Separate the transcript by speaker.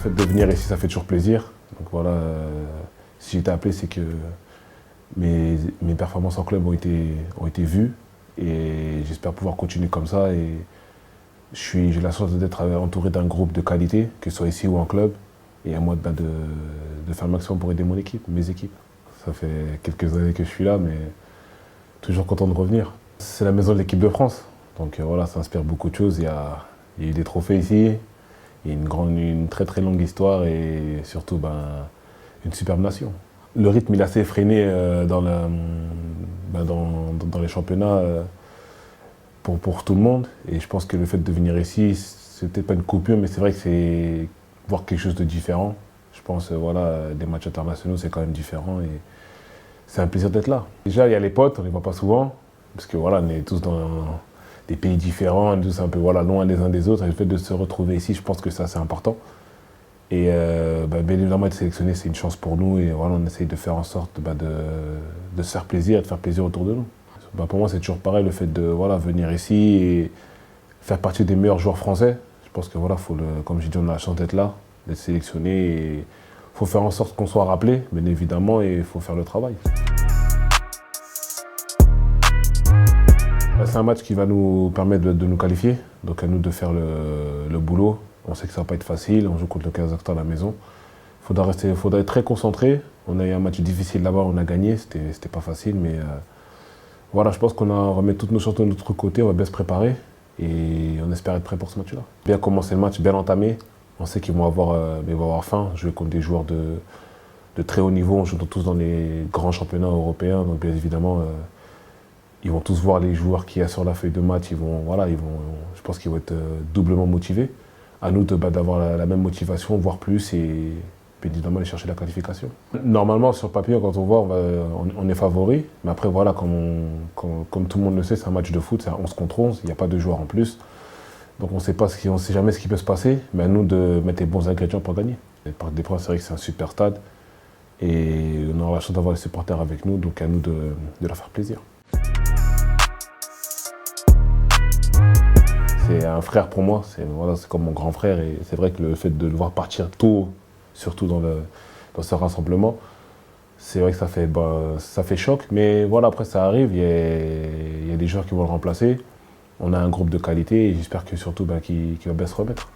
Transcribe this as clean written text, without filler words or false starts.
Speaker 1: fait de venir ici, ça fait toujours plaisir. Donc voilà, si j'ai été appelé, c'est que mes performances en club ont été vues. Et j'espère pouvoir continuer comme ça. Et j'ai la chance d'être entouré d'un groupe de qualité, que ce soit ici ou en club. Et à moi de faire le maximum pour aider mon équipe, mes équipes. Ça fait quelques années que je suis là, mais toujours content de revenir. C'est la maison de l'équipe de France. Donc voilà, ça inspire beaucoup de choses. Il y a eu des trophées ici. Il y a une très très longue histoire et surtout une superbe nation. Le rythme il est assez effréné dans les championnats pour tout le monde. Et je pense que le fait de venir ici, c'est peut-être pas une coupure, mais c'est vrai que c'est voir quelque chose de différent. Je pense voilà, des matchs internationaux, c'est quand même différent et c'est un plaisir d'être là. Déjà, il y a les potes, on ne les voit pas souvent, parce que voilà, on est tous dans des pays différents, on est tous un peu voilà, loin les uns des autres. Et le fait de se retrouver ici, je pense que ça, c'est important. Et bien évidemment, être sélectionné, c'est une chance pour nous. Et voilà, on essaye de faire en sorte de se faire plaisir et de faire plaisir autour de nous. Pour moi, c'est toujours pareil, le fait de voilà, venir ici et faire partie des meilleurs joueurs français. Je pense que voilà, comme j'ai dit, on a la chance d'être là, d'être sélectionné. Il faut faire en sorte qu'on soit rappelé, bien évidemment, et il faut faire le travail. C'est un match qui va nous permettre de nous qualifier, donc à nous de faire le boulot. On sait que ça ne va pas être facile, on joue contre le Kazakhstan à la maison. Il faudra être très concentré. On a eu un match difficile là-bas, on a gagné, c'était pas facile, mais voilà, je pense on va mettre toutes nos chances de notre côté, on va bien se préparer et on espère être prêt pour ce match-là. Bien commencer le match, bien entamé. On sait qu'ils vont avoir faim, jouer contre des joueurs de très haut niveau, on joue tous dans les grands championnats européens, donc bien évidemment, ils vont tous voir les joueurs qu'il y a sur la feuille de match, je pense qu'ils vont être doublement motivés. À nous d'avoir la même motivation, voire plus, et bien évidemment aller chercher la qualification. Normalement, sur papier, quand on voit, on est favori, mais après, voilà, comme tout le monde le sait, c'est un match de foot, c'est un 11 contre 11, il n'y a pas de joueurs en plus. Donc on ne sait jamais ce qui peut se passer, mais à nous de mettre les bons ingrédients pour gagner. Le Parc des Princes, c'est vrai que c'est un super stade, et on aura la chance d'avoir les supporters avec nous, donc à nous de leur faire plaisir. C'est un frère pour moi, c'est comme mon grand frère et c'est vrai que le fait de le voir partir tôt, surtout dans ce rassemblement, c'est vrai que ça fait choc, mais voilà, après ça arrive, il y a des joueurs qui vont le remplacer, on a un groupe de qualité et j'espère que surtout qu'il va bien se remettre.